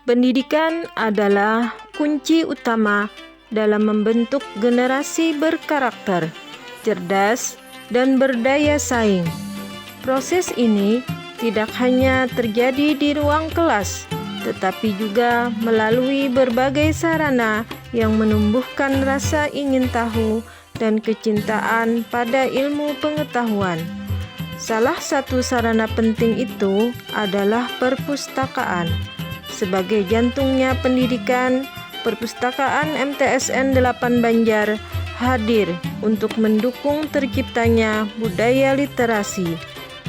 Pendidikan adalah kunci utama dalam membentuk generasi berkarakter, cerdas, dan berdaya saing. Proses ini tidak hanya terjadi di ruang kelas, tetapi juga melalui berbagai sarana yang menumbuhkan rasa ingin tahu dan kecintaan pada ilmu pengetahuan. Salah satu sarana penting itu adalah perpustakaan. Sebagai jantungnya pendidikan, Perpustakaan MTSN 8 Banjar hadir untuk mendukung terciptanya budaya literasi,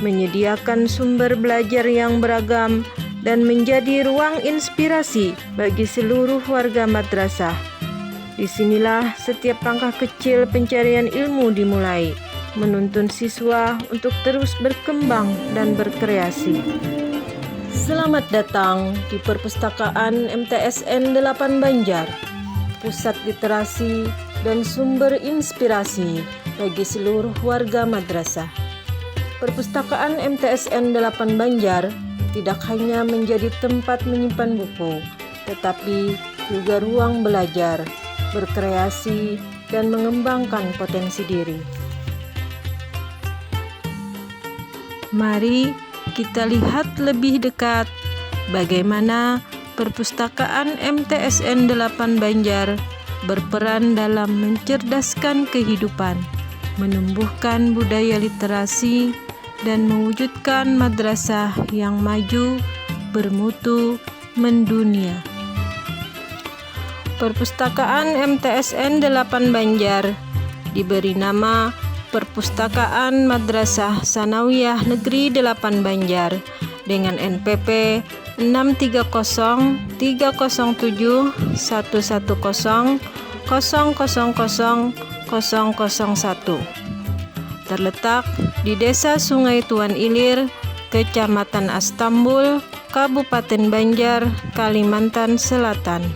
menyediakan sumber belajar yang beragam, dan menjadi ruang inspirasi bagi seluruh warga madrasah. Disinilah setiap langkah kecil pencarian ilmu dimulai, menuntun siswa untuk terus berkembang dan berkreasi. Selamat datang di Perpustakaan MTSN 8 Banjar, pusat literasi dan sumber inspirasi bagi seluruh warga madrasah. Perpustakaan MTSN 8 Banjar tidak hanya menjadi tempat menyimpan buku, tetapi juga ruang belajar, berkreasi, dan mengembangkan potensi diri. Mari kita lihat lebih dekat bagaimana Perpustakaan MTSN 8 Banjar berperan dalam mencerdaskan kehidupan, menumbuhkan budaya literasi, dan mewujudkan madrasah yang maju, bermutu, mendunia. Perpustakaan MTSN 8 Banjar diberi nama Perpustakaan Madrasah Sanawiyah Negeri 8 Banjar dengan NPP 6303011000001. Terletak di Desa Sungai Tuan Ilir, Kecamatan Astambul, Kabupaten Banjar, Kalimantan Selatan.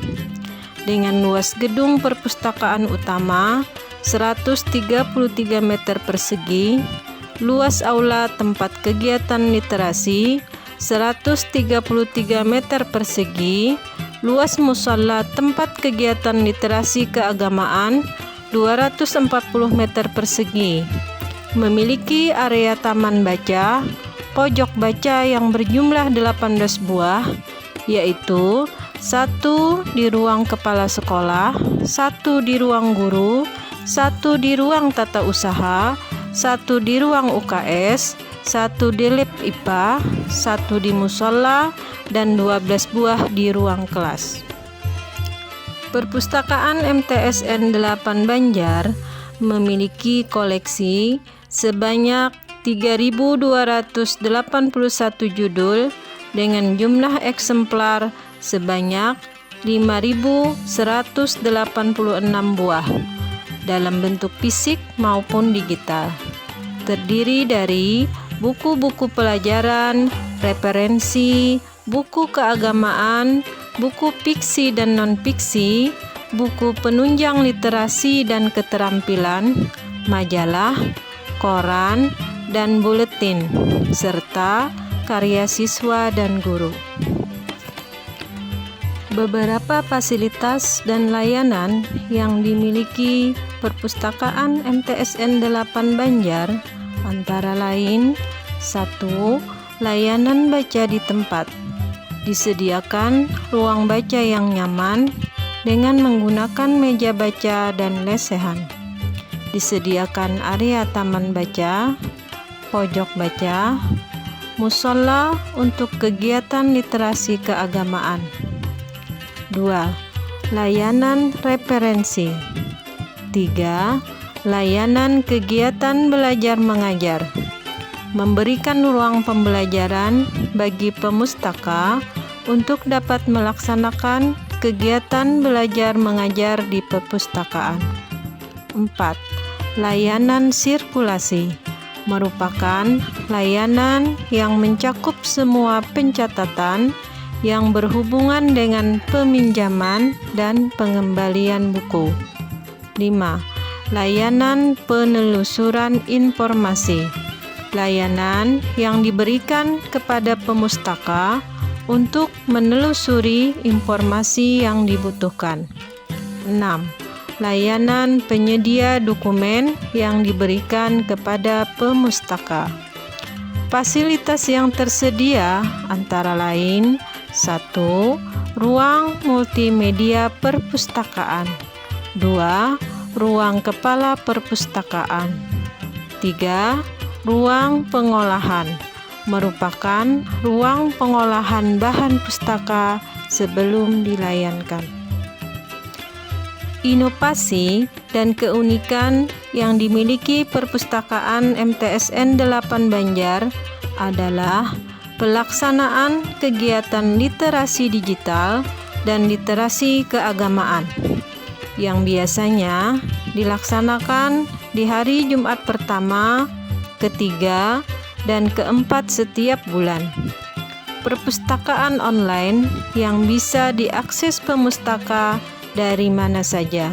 Dengan luas gedung perpustakaan utama 133 meter persegi, luas aula tempat kegiatan literasi 133 meter persegi, luas musala tempat kegiatan literasi keagamaan 240 meter persegi, memiliki area taman baca, pojok baca yang berjumlah 18 buah, yaitu 1 di ruang kepala sekolah, 1 di ruang guru, 1 di ruang tata usaha, 1 di ruang UKS, 1 di lab IPA, 1 di musola, dan 12 buah di ruang kelas. Perpustakaan MTSN 8 Banjar memiliki koleksi sebanyak 3.281 judul dengan jumlah eksemplar sebanyak 5.186 buah dalam bentuk fisik maupun digital. Terdiri dari buku-buku pelajaran, referensi, buku keagamaan, buku fiksi dan non-fiksi, buku penunjang literasi dan keterampilan, majalah, koran, dan buletin, serta karya siswa dan guru. Beberapa fasilitas dan layanan yang dimiliki Perpustakaan MTSN 8 Banjar antara lain: 1. Layanan baca di tempat. Disediakan ruang baca yang nyaman dengan menggunakan meja baca dan lesehan. Disediakan area taman baca, pojok baca, musola untuk kegiatan literasi keagamaan. 2. Layanan referensi. 3. Layanan kegiatan belajar mengajar. Memberikan ruang pembelajaran bagi pemustaka untuk dapat melaksanakan kegiatan belajar mengajar di perpustakaan. 4. Layanan sirkulasi. Merupakan layanan yang mencakup semua pencatatan yang berhubungan dengan peminjaman dan pengembalian buku. 5. Layanan penelusuran informasi. Layanan yang diberikan kepada pemustaka untuk menelusuri informasi yang dibutuhkan. 6. Layanan penyedia dokumen yang diberikan kepada pemustaka. Fasilitas yang tersedia antara lain 1. Ruang multimedia perpustakaan. 2. Ruang kepala perpustakaan. 3. Ruang pengolahan, merupakan ruang pengolahan bahan pustaka sebelum dilayankan. Inovasi dan keunikan yang dimiliki perpustakaan MTSN 8 Banjar adalah pelaksanaan kegiatan literasi digital dan literasi keagamaan yang biasanya dilaksanakan di hari Jumat pertama, ketiga, dan keempat setiap bulan. Perpustakaan online yang bisa diakses pemustaka dari mana saja,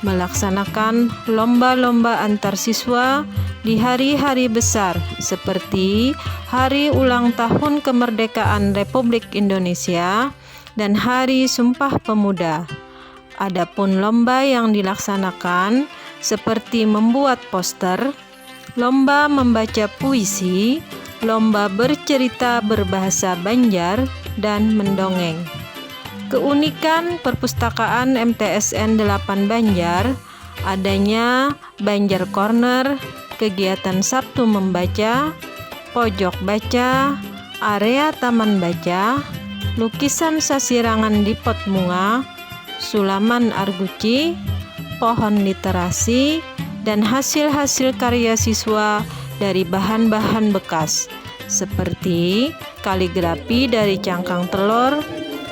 melaksanakan lomba-lomba antar siswa di hari-hari besar seperti Hari Ulang Tahun Kemerdekaan Republik Indonesia dan Hari Sumpah Pemuda. Adapun lomba yang dilaksanakan seperti membuat poster, lomba membaca puisi, lomba bercerita berbahasa Banjar, dan mendongeng. Keunikan perpustakaan MTSN 8 Banjar adanya Banjar Corner, kegiatan Sabtu membaca, pojok baca, area taman baca, lukisan sasirangan di pot bunga, sulaman arguci, pohon literasi, dan hasil-hasil karya siswa dari bahan-bahan bekas seperti kaligrafi dari cangkang telur,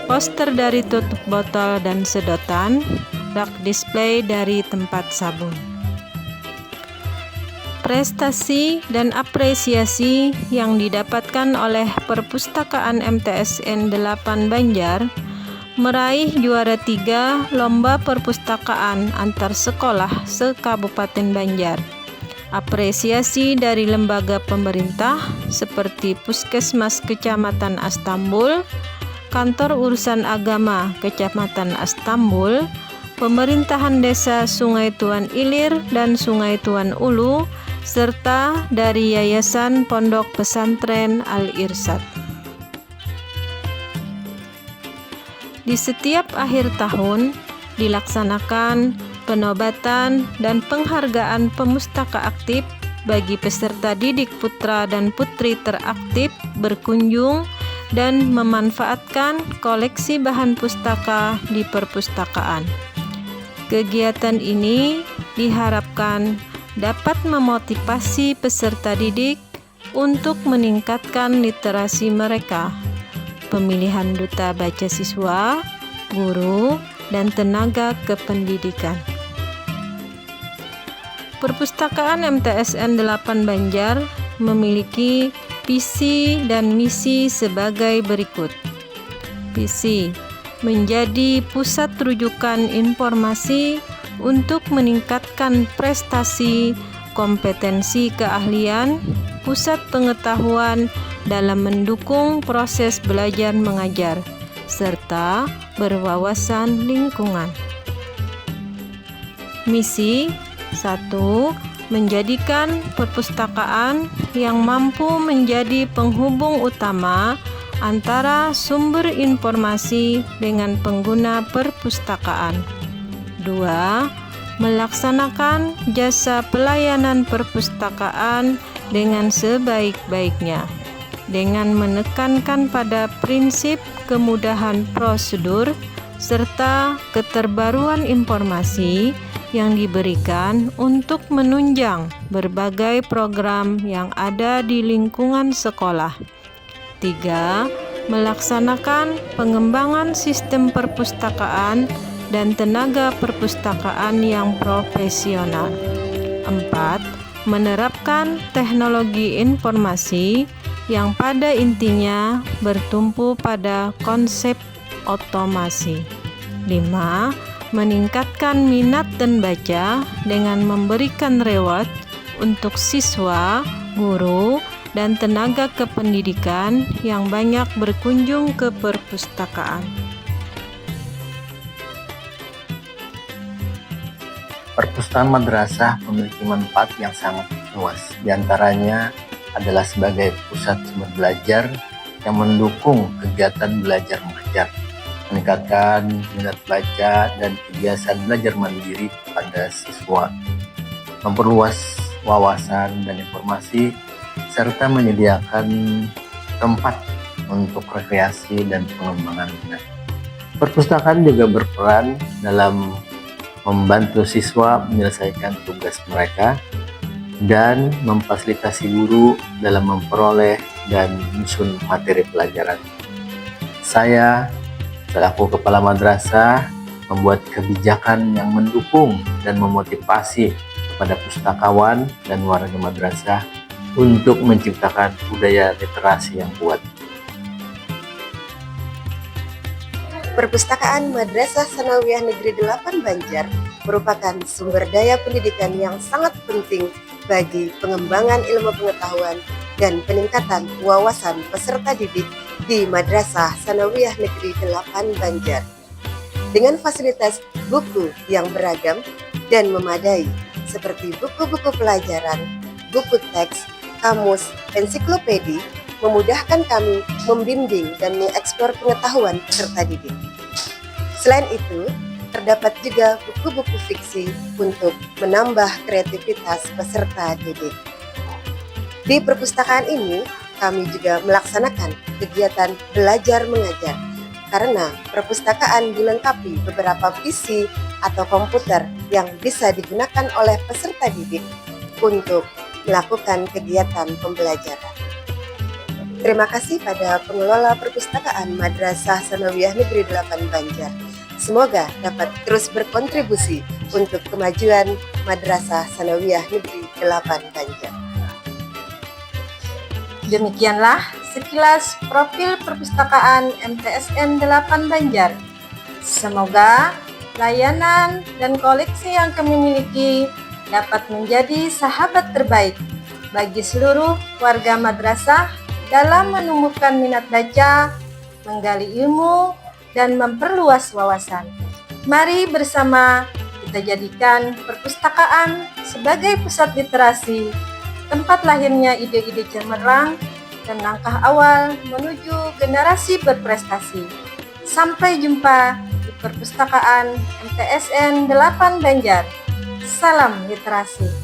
poster dari tutup botol dan sedotan, rak display dari tempat sabun. Prestasi dan apresiasi yang didapatkan oleh perpustakaan MTSN 8 Banjar meraih juara 3 lomba perpustakaan antar sekolah se-Kabupaten Banjar. Apresiasi dari lembaga pemerintah seperti Puskesmas Kecamatan Astambul, Kantor Urusan Agama Kecamatan Astambul, Pemerintahan Desa Sungai Tuan Ilir dan Sungai Tuan Ulu, serta dari Yayasan Pondok Pesantren Al-Irsyad. Di setiap akhir tahun dilaksanakan penobatan dan penghargaan pemustaka aktif bagi peserta didik putra dan putri teraktif berkunjung dan memanfaatkan koleksi bahan pustaka di perpustakaan. Kegiatan ini diharapkan dapat memotivasi peserta didik untuk meningkatkan literasi mereka, pemilihan duta baca siswa, guru, dan tenaga kependidikan. Perpustakaan MTSN 8 Banjar memiliki visi dan misi sebagai berikut. Visi: menjadi pusat rujukan informasi untuk meningkatkan prestasi, kompetensi keahlian, pusat pengetahuan dalam mendukung proses belajar mengajar, serta berwawasan lingkungan. Misi 1. Menjadikan perpustakaan yang mampu menjadi penghubung utama antara sumber informasi dengan pengguna perpustakaan. 2. Melaksanakan jasa pelayanan perpustakaan dengan sebaik-baiknya, dengan menekankan pada prinsip kemudahan prosedur serta keterbaruan informasi yang diberikan untuk menunjang berbagai program yang ada di lingkungan sekolah. 3. Melaksanakan pengembangan sistem perpustakaan dan tenaga perpustakaan yang profesional. 4. Menerapkan teknologi informasi yang pada intinya bertumpu pada konsep otomasi. 5. Meningkatkan minat dan baca dengan memberikan reward untuk siswa, guru, dan tenaga kependidikan yang banyak berkunjung ke perpustakaan. Perpustakaan madrasah memiliki manfaat yang sangat luas. Di antaranya adalah sebagai pusat sumber belajar yang mendukung kegiatan belajar mengajar, meningkatkan minat baca dan kebiasaan belajar mandiri pada siswa, memperluas wawasan dan informasi, serta menyediakan tempat untuk rekreasi dan pengembangan minat. Perpustakaan juga berperan dalam membantu siswa menyelesaikan tugas mereka dan memfasilitasi guru dalam memperoleh dan menyusun materi pelajaran. Saya selaku kepala madrasah membuat kebijakan yang mendukung dan memotivasi kepada pustakawan dan warga madrasah untuk menciptakan budaya literasi yang kuat. Perpustakaan Madrasah Tsanawiyah Negeri 8 Banjar merupakan sumber daya pendidikan yang sangat penting bagi pengembangan ilmu pengetahuan dan peningkatan wawasan peserta didik di Madrasah Tsanawiyah Negeri 8 Banjar. Dengan fasilitas buku yang beragam dan memadai seperti buku-buku pelajaran, buku teks, kamus, ensiklopedi, memudahkan kami membimbing dan mengeksplor pengetahuan peserta didik. Selain itu, terdapat juga buku-buku fiksi untuk menambah kreativitas peserta didik. Di perpustakaan ini, kami juga melaksanakan kegiatan belajar mengajar, karena perpustakaan dilengkapi beberapa PC atau komputer yang bisa digunakan oleh peserta didik untuk melakukan kegiatan pembelajaran. Terima kasih pada pengelola perpustakaan Madrasah Tsanawiyah Negeri 8 Banjar. Semoga dapat terus berkontribusi untuk kemajuan Madrasah Tsanawiyah Negeri 8 Banjar. Demikianlah sekilas profil perpustakaan MTSN 8 Banjar. Semoga layanan dan koleksi yang kami miliki dapat menjadi sahabat terbaik bagi seluruh warga madrasah dalam menumbuhkan minat baca, menggali ilmu, dan memperluas wawasan. Mari bersama kita jadikan perpustakaan sebagai pusat literasi, tempat lahirnya ide-ide cemerlang, dan langkah awal menuju generasi berprestasi. Sampai jumpa di perpustakaan MTSN 8 Banjar. Salam literasi.